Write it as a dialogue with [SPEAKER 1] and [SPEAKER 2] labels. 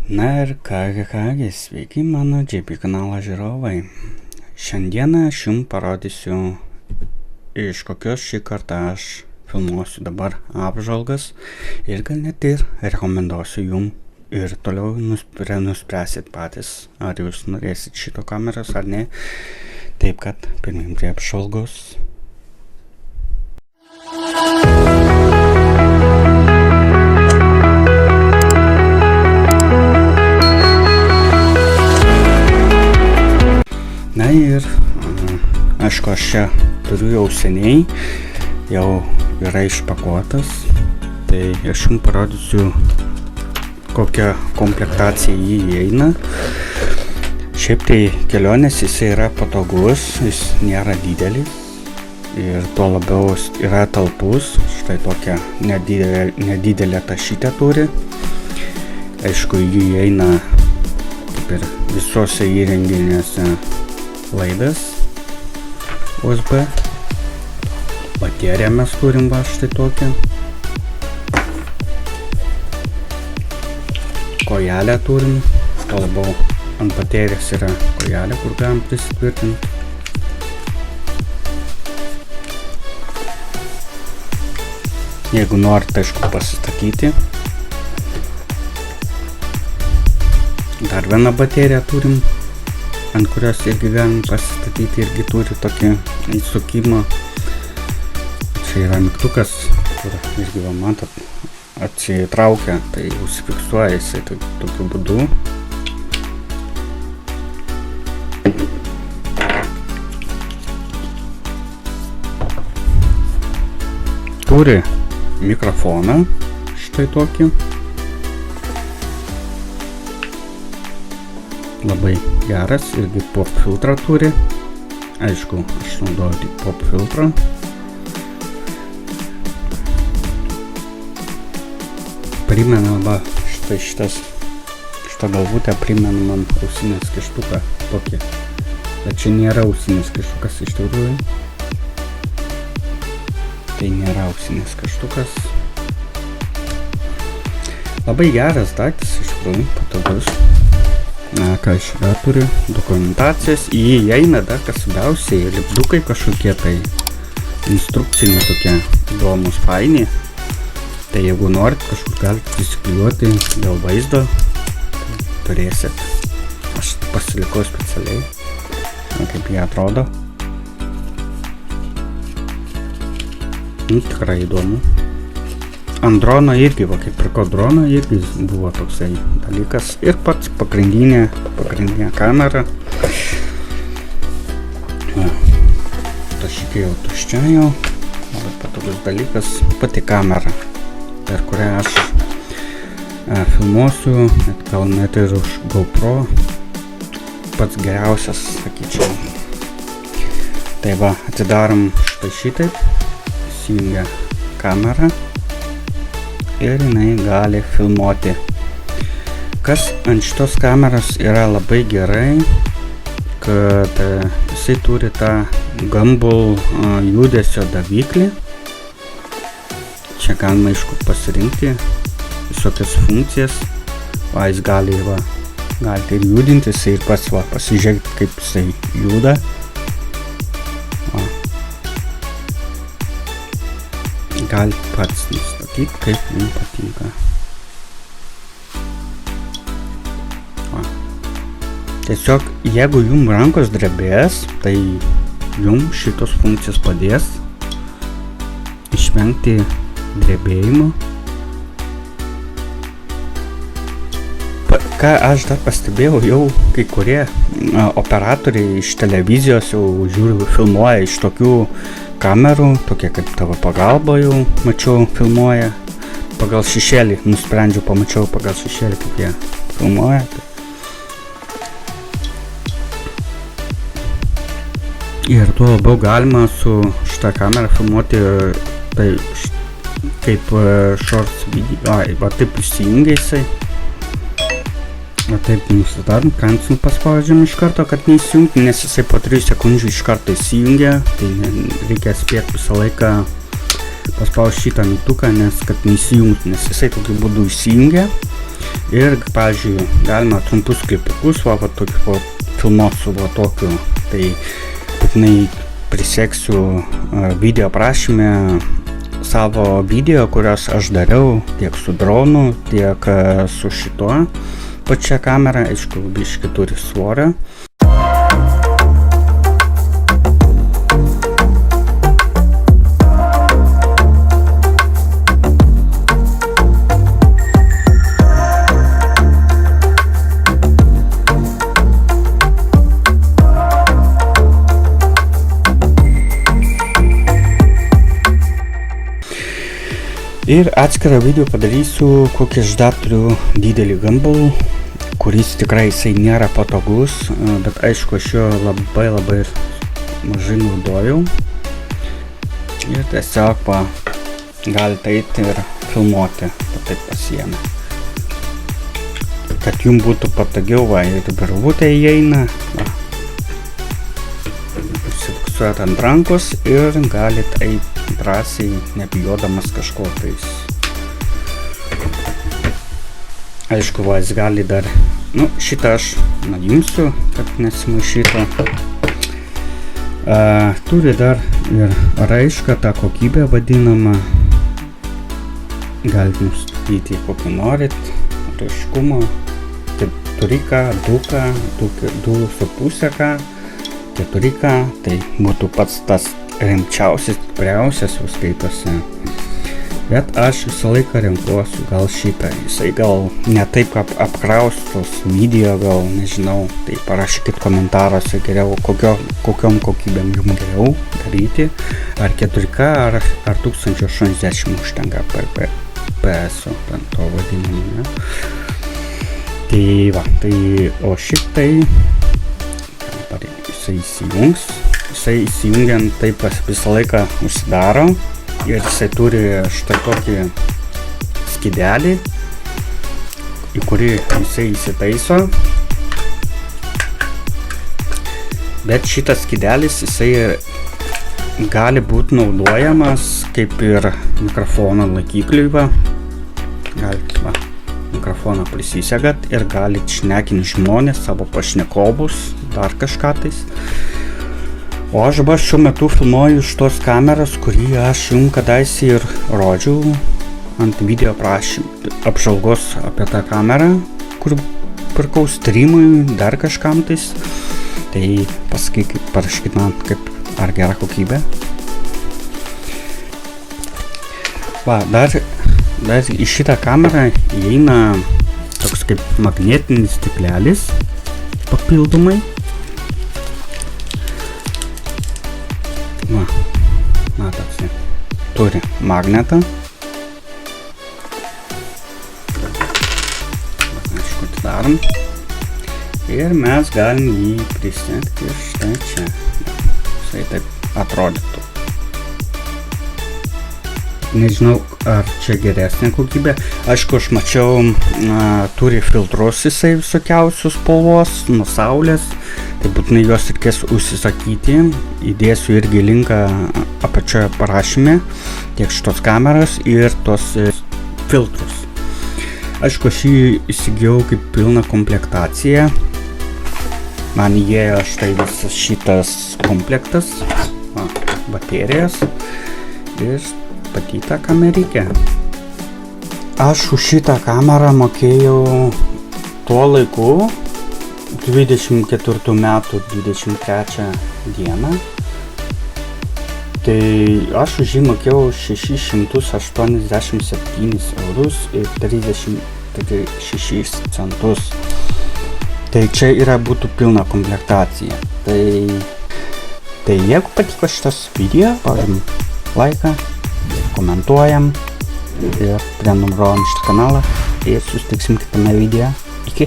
[SPEAKER 1] Na ir kągi, sveiki mano JP kanalo žiūrovai. Šiandieną aš jums parodysiu, iš kokios šį kartą aš filmuosiu dabar apžvalgas ir gal net ir rekomenduosiu jums ir toliau nuspręsit patys, ar jūs norėsit šito kameros ar ne. Taip kad pirmyn prie apžvalgos. Na ir, aišku, aš čia turiu jau seniai, jau yra išpakuotas, tai aš jums parodysiu, kokią komplektaciją jį įeina. Šiaip tai kelionės jisai yra patogus, jis nėra didelis ir tuo labiau yra talpus, štai tokią nedidelę tašytę turi. Aišku, jį įeina kaip ir visose įrenginiuose laidas USB, bateriją mes turim va štai tokią, kojelę turim, tuo labiau ant baterijos yra kojelė, kur galim prisitvirtinti. Jeigu norite, aišku, pasistatyti. Dar vieną bateriją turim, ant kurios irgi galim pasistatyti, irgi turi tokį įsukimą. Čia yra mygtukas, kur irgi va matot, atsitraukia, tai užsifiksuoja jisai tokiu būdu. Turi mikrofoną, štai tokį. Labai geras, irgi pop filtrą turi. Aišku, aš naudoju tik pop filtrą. Primena, va, šitą galvutę primena man ausinės kištuką tokį. Bet čia nėra ausinės kištukas iš tikrųjų. Tai nėra ausinės kištukas. Labai geras daiktas, iš tikrųjų, patogus. Na, ką aš dar turiu, dokumentacijas, į jį įeina dar kas svarbiausiai, lipdukai kažkokie, tai instrukciniai tokie įdomus faini. Tai jeigu norit, kažkur galite prisiklijuoti dėl vaizdo, turėsit. Aš pasilikau specialiai, kaip jie atrodo. Tikrai įdomu. Ant drono irgi, va, kaip pirko drono, irgi buvo toksai dalykas. Ir pats pagrindinė kamera. Tašikė jau tuščia jau. Labai patogus dalykas. Pati kamera, per kurią aš filmuosiu, gal net ir už GoPro. Pats geriausias, sakyčiau. Tai va, atidarom štai šitaip. Įsijungia kamerą. Ir jinai gali filmuoti. Kas ant šitos kameros yra labai gerai, kad jisai turi tą gimbal judesio daviklį. Čia galima aišku pasirinkti visokias funkcijas. Va, jis gali, va, galite ir judinti, jisai ir pats, va, pasižiūrėti, kaip jisai juda. Va. Galite pats nustatyti, kaip jums patinka. Va. Tiesiog, jeigu jums rankos drebės, tai jums šitos funkcijos padės išvengti drebėjimo. Ką aš dar pastebėjau, jau kai kurie operatoriai iš televizijos jau žiūri, filmuoja iš tokių kamerų, tokie kaip tavo pagalba jau mačiau filmuoja. Pagal šešėlį, nusprendžiau, pamačiau pagal šešėlį, kaip jie filmuoja. Ir tuo labiau galima su šitą kamerą filmuoti, tai kaip shorts video, va taip įsijungia jisai. Va taip nusidarom, kancel paspaudžiam iš karto, kad neįsijungti, nes jisai po 3 sekundžių iš karto įsijungia. Tai reikia spėti visą laiką paspausti šitą mygtuką, nes kad neįsijungti, nes jisai tokiu būdu įsijungia. Ir, pavyzdžiui, galima trumpus klipiukus, va tokiu filmuot su va tokiu, tai būtinai priseksiu video aprašyme savo video, kurios aš dariau tiek su dronu, tiek su šituo pačia kamera, aišku, biškį turi svorio. Ir atskirą video padarysiu, kokį aš dar turiu didelį gimbal, kuris tikrai jisai nėra patogus, bet aišku, aš jo labai mažai naudojau. Ir tiesiog galite eiti ir filmuoti, taip pasiėmę. Kad jums būtų patogiau, ir virvutė įeina, užsifiksuojat ant rankos ir galite eiti drąsiai, nebijodamas kažko tais. Aišku, jis gali dar, šitą aš nuimsiu, kad nesimaišytų. Turi dar ir raišką, tą kokybę vadinamą. Galite nustatyti kokį norit, raiškumą, keturiką, duką, 2,5, keturiką, tai būtų pats tas rimčiausias, stipriausias jau skaitosi. Bet aš visą laiką renkuosiu gal šitą. Jisai gal ne taip apkraustos video, gal nežinau, tai parašykit komentaruose geriau, kokiom kokybėm jums geriau daryti. Ar 4K, ar 1080 užtenka FPS, to vadinamą. Tai va, o šitai jisai įsijungs. Jisai įsijungiant taip visą laiką užsidaro ir jisai turi štai tokį skydelį, į kurį jisai įsitaiso. Bet šitas skydelis jisai gali būti naudojamas kaip ir mikrofono laikikliui. Galite mikrofoną prisisegat ir galite šnekinti žmonės, savo pašnekovus, dar kažką tais. O aš šiuo metu filmuoju iš tos kameros, kurį aš jums kadaise ir rodžiau ant video apžvalgos apie tą kamerą, kur pirkau streamui, dar kažkam tais. Tai parašykit man, ar gera kokybė. Dar į šitą kamerą įeina toks kaip magnetinis stiklelis papildomai. Matosi, turi magnetą. Aišku, atidarom. Ir mes galim jį prisegti štai čia. Jisai taip atrodytų. Nežinau, ar čia geresnė kokybė. Aišku, aš mačiau, turi filtrus jisai visokiausius spalvos nuo saulės. Tai būtinai juos reikės užsisakyti. Įdėsiu irgi linką apačioje parašyme, tiek šitos kameros ir tos filtrus. Aišku, aš jį įsigijau kaip pilną komplektaciją. Man įėjo štai visas šitas komplektas, baterijos ir pati tą kamerį. Aš už šitą kamerą mokėjau tuo laiku 24 metų 23 dieną. Tai aš už jį mokėjau 687 eurus ir 36 centus. Tai čia būtų pilna komplektacija. Tai jeigu patiko šitas video, pažym laiką, komentuojam ir prenumeruojam šitą kanalą ir susitiksim kitame video. Iki!